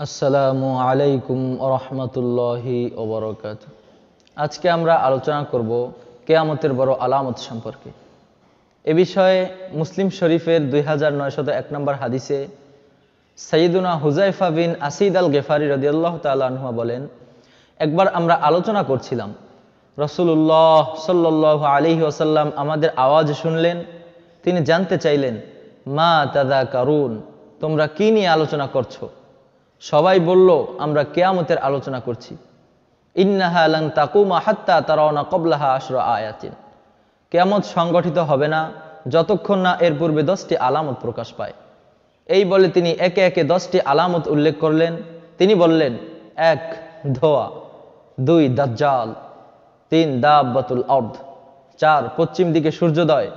আসসালামু আলাইকুম রহমতুল্লাহি ওবরাকাত। আজকে আমরা আলোচনা করব কিয়ামতের বড় আলামত সম্পর্কে। এ বিষয়ে মুসলিম শরীফের 2901 নম্বর হাদিসে সাইয়্যিদুনা হুযায়ফা বিন আসিদ আল গেফারি রাদিয়াল্লাহু তাআলা আনহু বলেন, একবার আমরা আলোচনা করছিলাম, রাসূলুল্লাহ সাল্লাল্লাহু আলাইহি ওয়াসাল্লাম আমাদের আওয়াজ শুনলেন। তিনি জানতে চাইলেন, মা তাযাকারুন, তোমরা কি নিয়ে আলোচনা করছো? সবাই বলল, আমরা কিয়ামতের আলোচনা করছি। ইন্নাহা লান তাকুমা হাত্তা তারাউনা ক্বাবলাহা আশরা আয়াতিন, কিয়ামত সংগঠিত হবে না যতক্ষণ না এর পূর্বে 10টি আলামত প্রকাশ পায়। এই বলে তিনি একে একে 10টি আলামত উল্লেখ করলেন। তিনি বললেন, 1 ধোঁয়া, 2 দাজ্জাল, 3 দাব্বাতুল আরদ, 4 পশ্চিম দিকে সূর্যোদয়,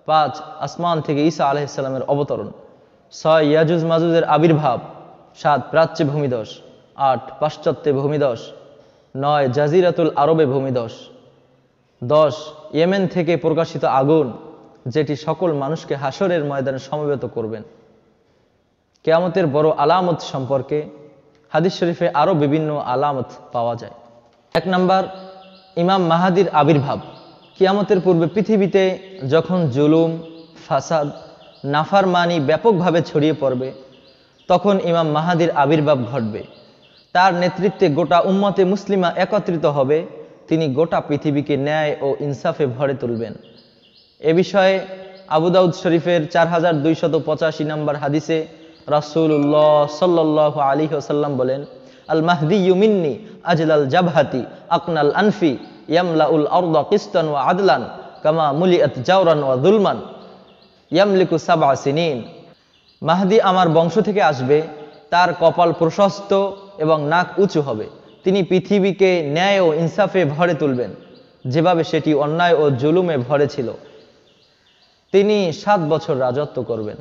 5 আসমান থেকে ঈসা আলাইহিস সালামের অবতরণ, 6 ইয়াজুজ মাজুজের আবির্ভাব, 7 প্রাচ্যে ভূমিধস, 8 পাশ্চাত্যে ভূমিধস, 9 জাজিরাতুল আরবে ভূমিধস, 10 ইয়েমেন থেকে প্রকাশিত আগুন, যেটি সকল মানুষকে হাসরের ময়দানে সমবেত করবেন। কিয়ামতের বড় আলামত সম্পর্কে হাদিস শরীফে আরও বিভিন্ন আলামত পাওয়া যায়। 1 নাম্বার, ইমাম মাহাদির আবির্ভাব। কিয়ামতের পূর্বে পৃথিবীতে যখন জুলুম, ফাসাদ, নাফরমানি ব্যাপকভাবে ছড়িয়ে পড়বে, তখন ইমাম মাহাদির আবির্ভাব ঘটবে। তার নেতৃত্বে গোটা উম্মতে মুসলিমা একত্রিত হবে। তিনি গোটা পৃথিবীকে ন্যায় ও ইনসাফে ভরে তুলবেন। এ বিষয়ে আবু দাউদ শরীফের 4285 নম্বর হাদিসে রাসূলুল্লাহ সাল্লাল্লাহু আলাইহি ওয়াসাল্লাম বলেন, আল মাহদিয়্যু মিন্নি আজলাল জাবহাতি আকনাল আনফি ইয়ামলাউল আরদা কিসতান ওয়া আদলান কামা মুলিআত জাওরান ওয়া যুলমান ইয়ামলিকু 7 সিনিন। মাহদি আমার বংশ থেকে আসবে, তার কপাল প্রশস্ত এবং নাক উঁচু হবে। তিনি পৃথিবীকে ন্যায় ও ইনসাফে ভরে তুলবেন, যেভাবে সেটি অন্যায় ও জুলুমে ভরে ছিল। তিনি 7 বছর রাজত্ব করবেন।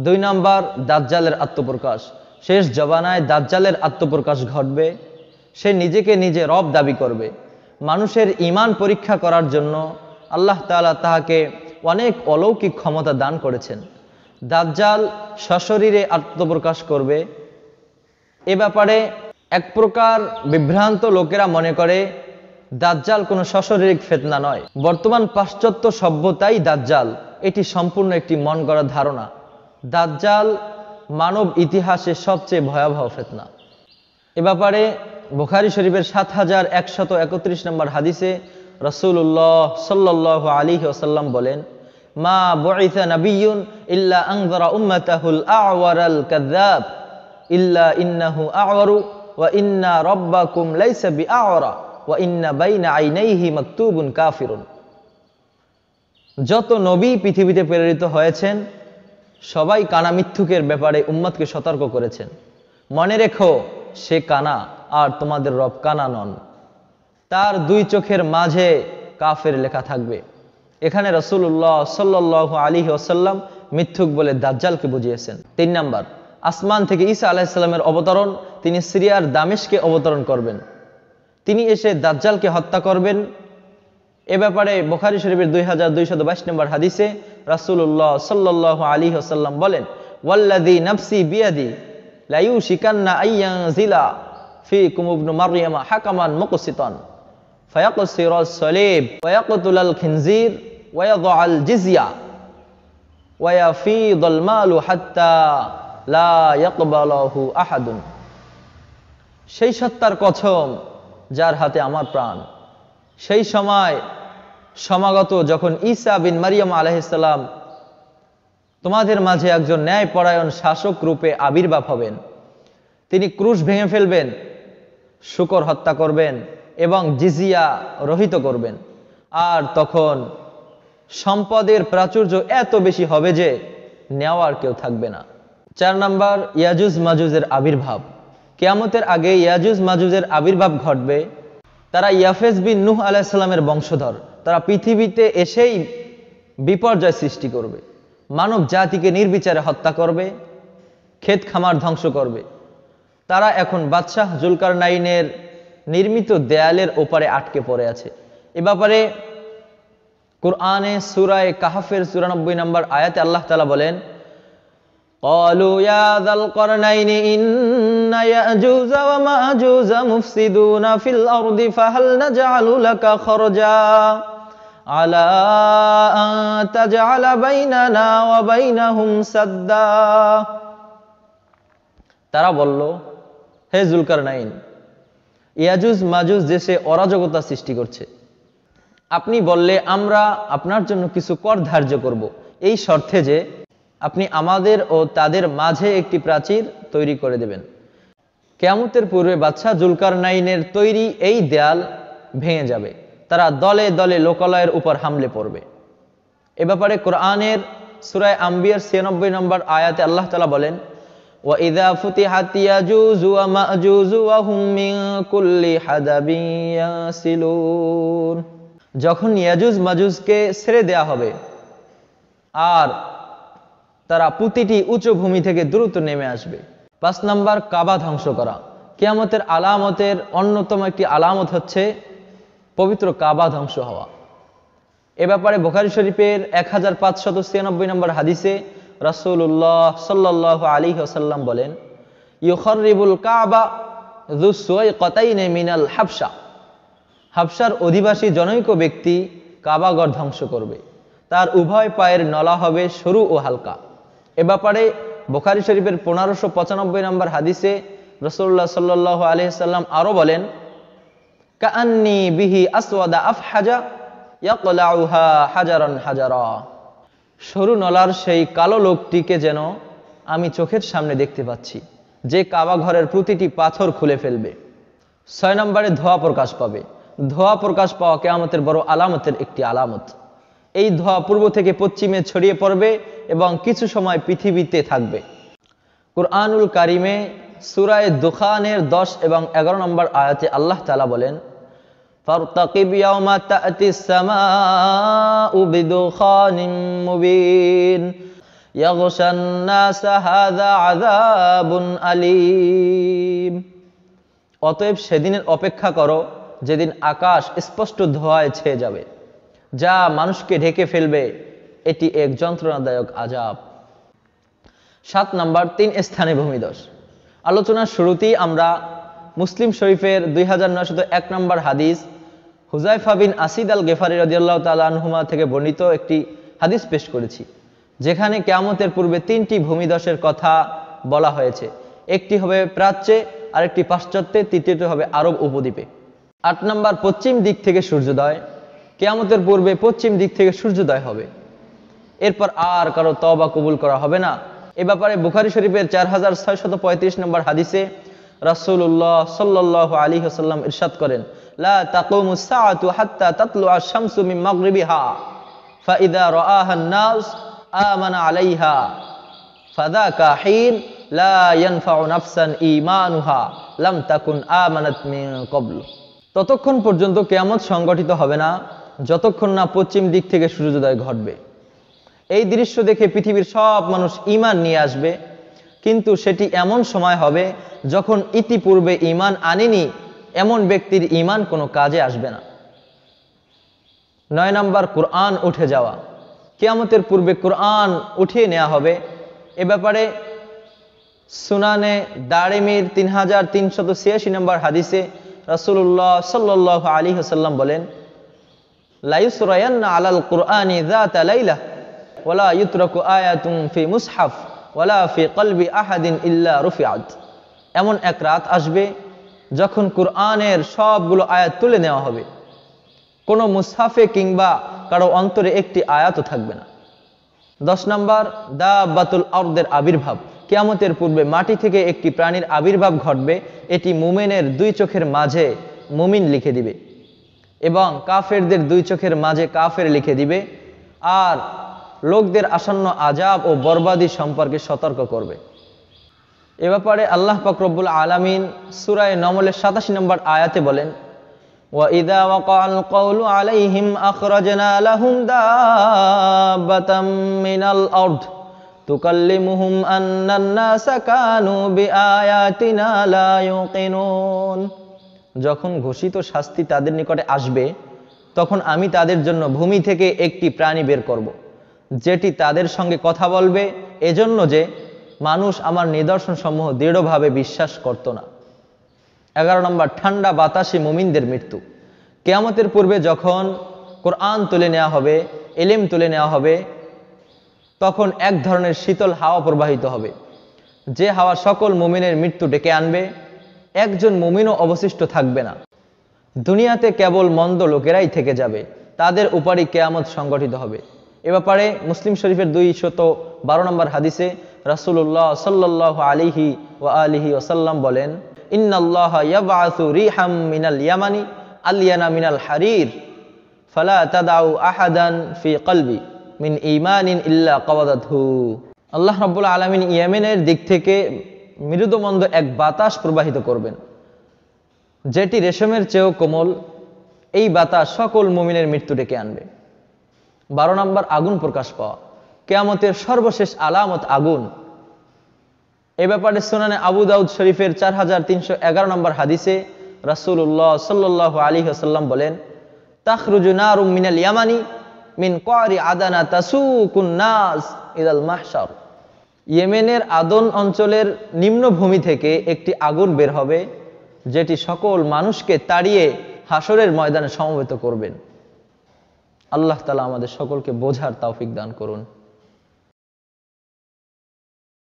2 নাম্বার, দাজ্জালের আত্মপ্রকাশ। শেষ জমানায় দাজ্জালের আত্মপ্রকাশ ঘটবে। সে নিজেকে নিজে রব দাবি করবে। মানুষের ঈমান পরীক্ষা করার জন্য আল্লাহ তাআলা তাহাকে অনেক অলৌকিক ক্ষমতা দান করেছেন। দাজ্জাল সশরীরে আত্মপ্রকাশ করবে। এ ব্যাপারে এক প্রকার বিভ্রান্ত লোকেরা মনে করে দাজ্জাল কোনো সশরীরিক ফিতনা নয়, বর্তমান পাশ্চাত্য সভ্যতাই দাজ্জাল। এটি সম্পূর্ণ একটি মন গড়া ধারণা। দাজ্জাল মানব ইতিহাসে সবচেয়ে ভয়াবহ ফিতনা। এ ব্যাপারে বুখারী শরীফের 7131 নম্বর হাদিসে রাসূলুল্লাহ সাল্লাল্লাহু আলাইহি ওয়াসাল্লাম বলেন, মা বুইসা নাবিয়্যুন ইল্লা আনযারা উম্মাতাহুল আ'ওয়ারাল কাযযাব ইল্লা ইন্নাহু আ'ওয়ারু ওয়া ইন্না রাব্বাকুম লাইসা বিআ'ওয়ারা ওয়া ইন্না বাইনা আইনাইহি মাকতুবুন কাফিরুন। যত নবী পৃথিবীতে প্রেরিত হয়েছেন, সবাই কানা মিথ্যুকের ব্যাপারে উম্মতকে সতর্ক করেছেন। মনে রেখো, সে কানা আর তোমাদের রব কানা নন। তার 2 চোখের মাঝে কাফের লেখা থাকবে। এখানে রাসূলুল্লাহ সাল্লাল্লাহু আলাইহি ওয়াসাল্লাম মিথ্যুক বলে দাজ্জালকে বুঝিয়েছেন। 3 নাম্বার, আসমান থেকে ঈসা আলাইহিস সালামের অবতরণ। তিনি সিরিয়ার দামেস্কে অবতরণ করবেন। তিনি এসে দাজ্জালকে হত্যা করবেন। এ ব্যাপারে বুখারী শরীফের 2222 নম্বর হাদিসে রাসূলুল্লাহ সাল্লাল্লাহু আলাইহি ওয়াসাল্লাম বলেন, ওয়াল্লাযী নাফসি বিয়াদি লা ইউশিকান্না আইয়ানজিলা ফীকুম ইবনু মারইয়ামা হাকামান মুকসিতান ফায়াকসিরাস সালিব ওয়া ইয়াকতুলাল খিনজির ওয়া ইয়াদআল জিজিয়া ওয়া ইয়াফীদুল মালু হাত্তা লা ইয়াকবালহু আহাদুন। সেই সত্তার কসম যার হাতে আমার প্রাণ, সেই সময় সমাগত যখন ঈসা বিন মারিয়াম আলাইহিস সালাম তোমাদের মাঝে একজন ন্যায়পরায়ণ শাসক রূপে আবির্ভাব হবেন। তিনি ক্রুশ ভেঙে ফেলবেন, শূকর হত্যা করবেন এবং জিজিয়া রহিত করবেন। আর তখন সম্পদের প্রাচুর্য এত বেশি হবে যে নেওয়ার কেউ থাকবে না। 4 নাম্বার, ইয়াজুজ মাজুজের আবির্ভাব। কিয়ামতের আগে ইয়াজুজ মাজুজের আবির্ভাব ঘটবে। তারা ইয়াফেজ বিন নূহ আলাইহিস সালামের বংশধর। তারা পৃথিবীতে এসেই বিপর্যয় সৃষ্টি করবে, মানব জাতিকে নির্বিচারে হত্যা করবে, ক্ষেত খামার ধ্বংস করবে। তারা এখন বাদশাহ জুলকারনাইনের নির্মিত দেয়ালের ওপারে আটকে পড়ে আছে। এ ব্যাপারে কুরআনে সূরা কাহফের 94 নম্বর আয়াতে আল্লাহ তাআলা বলেন, قالوا يا ذا القرنين إن يأجوج ومأجوج مفسدون في الأرض فهل نجعل لك خرجا على أن تجعل بيننا وبينهم سدا। তারা বলল, হে যুলকারনাইন, ইয়াজুজ মাজুজ দেশে অরাজকতা সৃষ্টি করছে। আপনি বললে আমরা আপনার জন্য কিছু কর ধার্য করব, এই শর্তে যে আপনি আমাদের ও তাদের মাঝে একটি প্রাচীর তৈরি করে দেবেন। কিয়ামতের পূর্বে বাদশাহ যুলকারনাইনের তৈরি এই দেয়াল ভেঙে যাবে, তারা দলে দলে লোকালয়ের উপর হামলে পড়বে। এ ব্যাপারে কোরআনের সূরা আম্বিয়ার 96 নম্বর আয়াতে আল্লাহ তাআলা বলেন, وَإِذَا فُتِحَتْ يَأْجُوجُ وَمَأْجُوجُ وَهُمْ مِنْ كُلِّ حَدَبٍ يَنْسِلُونَ। যখন ইয়াজুজ মাজুজকে ছেড়ে দেয়া হবে আর তারা প্রতিটি উঁচু ভূমি থেকে দ্রুত নেমে আসবে। 5 নম্বর, কাবা ধ্বংস করা। কিয়ামতের আলামতের অন্যতম একটি আলামত হচ্ছে পবিত্র কাবা ধ্বংস হওয়া। এ ব্যাপারে বুখারী শরীফের 1596 নম্বর হাদিসে রাসূলুল্লাহ সাল্লাল্লাহু আলাইহি ওয়াসাল্লাম বলেন, ইউখাররিবুল কাবা যু সুওয়াইকাতাইন মিনাল হাবশা। হাবশার অধিবাসী জনৈক ব্যক্তি কাবাঘর ধ্বংস করবে, তার উভয় পায়ের নলা হবে সরু ও হালকা। এ ব্যাপারে বুখারী শরীফের 1595 নম্বর হাদিসে রাসূলুল্লাহ সাল্লাল্লাহু আলাইহি ওয়াসাল্লাম আরো বলেন, কাআন্নী বিহি আসওয়াদা আফহাজা ইয়াকলাউহা হাজারান হাজারা। সরু নলার সেই কালো লোকটিকে যেন আমি চোখের সামনে দেখতে পাচ্ছি, যে কাবা ঘরের প্রতিটি পাথর খুলে ফেলবে। 6 নম্বরে, ধোঁয়া প্রকাশ পাবে। ধোঁয়া প্রকাশ পাওয়া কিয়ামতের বড় আলামতের একটি আলামত। এই ধোঁয়া পূর্ব থেকে পশ্চিমে ছড়িয়ে পড়বে এবং কিছু সময় পৃথিবীতে থাকবে। কুরআনুল কারিমে সূরা দুখানের 10 এবং 11 নম্বর আয়াতে আল্লাহ তাআলা বলেন, ফারতাকিব ইয়াওমা তা'তিস সামাউ বিদুখানিম মুবিন ইয়াগশান নাসা হাযা আযাবুন আলীম। অতএব সেদিনের অপেক্ষা করো যেদিন আকাশ স্পষ্ট ধোঁয়ায় ছেয়ে যাবে, যা মানুষকে ঢেকে ফেলবে। এটি এক যন্ত্রণাদায়ক আযাব। 7 নম্বর, 3 স্থানে ভূমিধস। আলোচনার শুরুতেই আমরা মুসলিম শরীফের 2901 নম্বর হাদিস হুযায়ফা বিন আসিদ আল গেফারি রাদিয়াল্লাহু তাআলা আনহুমা থেকে বর্ণিত একটি হাদিস পেশ করেছি, যেখানে কিয়ামতের পূর্বে 3টি ভূমিধসের কথা বলা হয়েছে। একটি হবে প্রাচ্যে, আরেকটি পাশ্চাত্যে, তৃতীয়টি হবে আরব উপদ্বীপে। 8 নম্বর, পশ্চিম দিক থেকে সূর্যোদয়। কিয়ামতের পূর্বে পশ্চিম দিক থেকে সূর্যোদয় হবে, এরপর আর কারো তওবা কবুল করা হবে না। এ ব্যাপারে বুখারী শরীফের 4635 নম্বর হাদিসে রাসূলুল্লাহ সাল্লাল্লাহু আলাইহি ওয়াসাল্লাম ইরশাদ করেন, লা তাকুমুস সাআতু হাত্তা তাতলুআ আশ-শামসু মিন মাগরিবিহা ফাইদা রাআহা আন-নাস আমানা আলাইহা ফাযাকা হিন লা ইয়ানফাউ নাফসান ঈমানুহা লাম তাকুন আমানাত মিন ক্বাবল। ততক্ষণ পর্যন্ত কিয়ামত সংগঠিত হবে না যতক্ষণ না পশ্চিম দিক থেকে সূর্যোদয় ঘটবে। এই দৃশ্য দেখে পৃথিবীর সব মানুষ ঈমান নিয়ে আসবে, কিন্তু সেটি এমন সময় হবে যখন ইতিপূর্বে ঈমান আনেনি এমন ব্যক্তির ঈমান কোনো কাজে আসবে না। 9 নম্বর, কুরআন উঠে যাওয়া। কিয়ামতের পূর্বে কুরআন উঠিয়ে নেওয়া হবে। এ ব্যাপারে সুনানে দারিমির 3386 নম্বর হাদিসে রাসূলুল্লাহ সাল্লাল্লাহু আলাইহি ওয়াসাল্লাম বলেন, লা ইউসরায়ান্না আলাল কুরআনি যাতা লাইলা ওয়ালা ইউতরাকু আয়াতুন ফি মুসহাফ ওয়ালা ফি কলবি আহাদিন ইল্লা রুফিআত। এমন এক রাত আসবে যখন কুরআনের সবগুলো আয়াত তুলে নেওয়া হবে, কোনো মুসহাফে কিংবা কারো অন্তরে একটি আয়াতও থাকবে না। 10 নম্বর, দাব্বাতুল আরদের আবির্ভাব। কিয়ামতের পূর্বে মাটি থেকে একটি প্রাণীর আবির্ভাব ঘটবে। এটি মুমিনের 2 চোখের মাঝে মুমিন লিখে দিবে এবং কাফেরদের 2 চোখের মাঝে কাফের লিখে দিবে, আর লোকদের আসন্ন আযাব ও বরবাদি সম্পর্কে সতর্ক করবে। এ ব্যাপারে আল্লাহ পাক রব্বুল আলামিন সূরা নমলের 87 নম্বর আয়াতে বলেন, وَإِذَا وَقَعَ الْقَوْلُ عَلَيْهِمْ أَخْرَجْنَا لَهُمْ دَابَّةً مِّنَ الْأَرْضِ تُكَلِّمُهُمْ أَنَّ النَّاسَ كَانُوا بِآيَاتِنَا لَا يُوقِنُونَ। যখন ঘোষিত শাস্তি তাদের নিকটে আসবে, তখন আমি তাদের জন্য ভূমি থেকে একটি প্রাণী বের করব, যেটি তাদের সঙ্গে কথা বলবে, এজন্য যে মানুষ আমার নিদর্শন সমূহ দৃঢ়ভাবে বিশ্বাস করত না। 11 নম্বর, ঠান্ডা বাতাসে মুমিনদের মৃত্যু। কিয়ামতের পূর্বে যখন কোরআন তুলে নেওয়া হবে, ইলম তুলে নেওয়া হবে, তখন এক ধরনের শীতল হাওয়া প্রবাহিত হবে, যে হাওয়া সকল মুমিনের মৃত্যু ডেকে আনবে। একজন মুমিনও অবশিষ্ট থাকবে না। দুনিয়াতে কেবল মন্দ লোকেরাই থেকে যাবে, তাদের উপরই কিয়ামত সংগঠিত হবে। এ ব্যাপারে মুসলিম শরীফের 212 নম্বর হাদিসে রাসূলুল্লাহ সাল্লাল্লাহু আলাইহি ওয়া আলিহি ওয়াসাল্লাম বলেন, ইন্নাল্লাহা ইয়াবআসু রিহাম মিনাল ইয়ামানি আলিয়ানা মিনাল হারির ফালা তাদাউ আহাদান ফি কলবি মিন ঈমানিন ইল্লা কাওয়াদাতহু। আল্লাহ রাব্বুল আলামিন ইয়েমেনের দিক থেকে মৃদুমন্দ এক বাতাস প্রবাহিত করবেন, যেটি রেশমের চেয়েও কোমল। এই বাতাস সকল মুমিনের মৃত্যু ডেকে আনবে। 12 নম্বর, আগুন প্রকাশ পাওয়া। কিয়ামতের সর্বশেষ আলামত আগুন। এ ব্যাপারে সুনানে আবু দাউদ শরীফের 4311 নম্বর হাদিসে রাসূলুল্লাহ সাল্লাল্লাহু আলাইহি ওয়াসাল্লাম বলেন, তাখরুজু নারুম মিনাল ইয়ামানি মিন ক্বারি আদানা তাসুকুন নাস ইলাল মাহশার। ইয়েমেনের আদন অঞ্চলের নিম্নভূমি থেকে একটি আগুন বের হবে, যেটি সকল মানুষকে তাড়িয়ে হাসরের ময়দানে সমবেত করবেন। আল্লাহ তাআলা আমাদের সকলকে বোঝার তৌফিক দান করুন।